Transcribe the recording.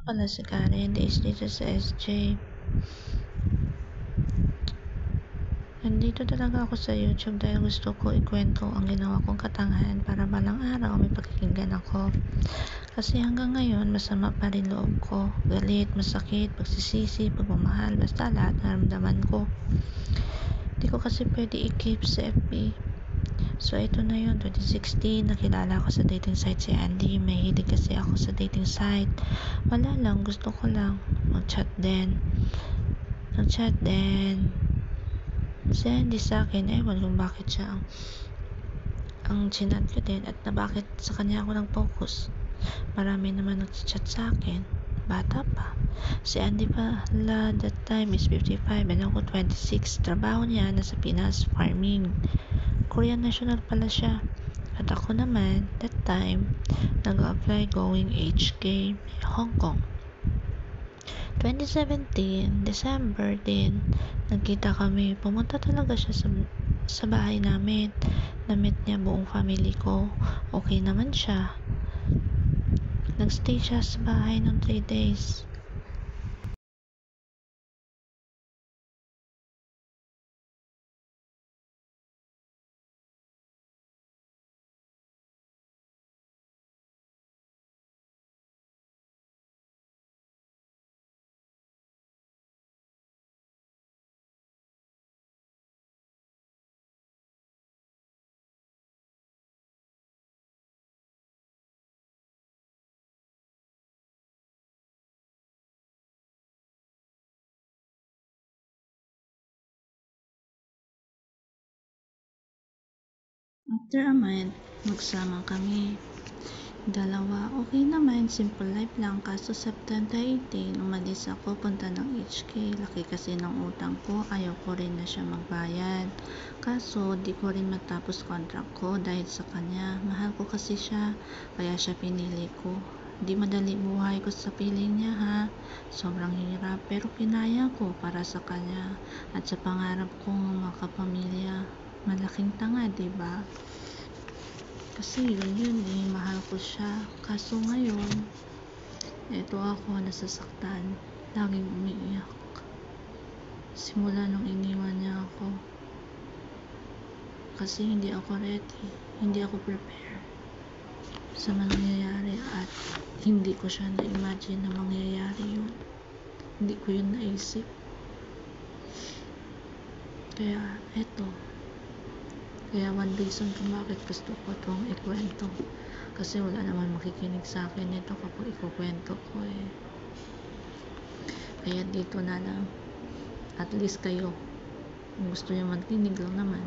pala si Karen, days dito sa SJ. Nandito talaga ako sa YouTube dahil gusto ko ikwento ang ginawa kong katangahan para balang araw may pakikinggan ako. Kasi hanggang ngayon, masama pa rin loob ko. Galit, masakit, pagsisisi, pagmamahal, basta lahat naramdaman ko. Di ko kasi pwede i-keep sa FB. So, ito na yun, 2016, nakilala ko sa dating site si Andy. May hilig kasi ako sa dating site. Wala lang, gusto ko lang mag-chat din. Nag-chat din. Si Andy sa akin, ewan kung bakit siya ang chinat ko din at na bakit sa kanya ako nag-focus. Marami naman nag-chat sa akin. Bata pa. Si Andy pala that time is 55 and ako 26. Trabaho niya nasa Pinas, farming. Korean national pala siya. At ako naman, that time, nag-apply going HK, Hong Kong. 2017, December din, nagkita kami. Pumunta talaga siya sa bahay namin. Na-meet niya buong family ko. Okay naman siya. Nagstay siya sa bahay ng 3 days. After a month, nagsama kami. Dalawa, okay naman, simple life lang. Kaso September 18, umalis ako punta ng HK. Laki kasi ng utang ko, ayaw ko rin na siya magbayad. Kaso, di ko rin matapos contract ko dahil sa kanya. Mahal ko kasi siya, kaya siya pinili ko. Di madali buhay ko sa piling niya ha. Sobrang hirap, pero kinaya ko para sa kanya at sa pangarap kong makapamilya. Malaking tanga, diba? Kasi yun mahal ko siya. Kaso ngayon, eto ako nasasaktan. Laging umiiyak. Simula nung iniwan niya ako. Kasi hindi ako ready. Hindi ako prepare sa mangyayari at hindi ko siya na-imagine na mangyayari yun. Hindi ko yun naisip. Kaya eto. Kaya one reason kung bakit gusto ko itong ikwento. Kasi wala naman makikinig sa akin nito kapag ikukwento ko eh. Kaya dito na lang. At least kayo, kung gusto nyo magtinig lang naman,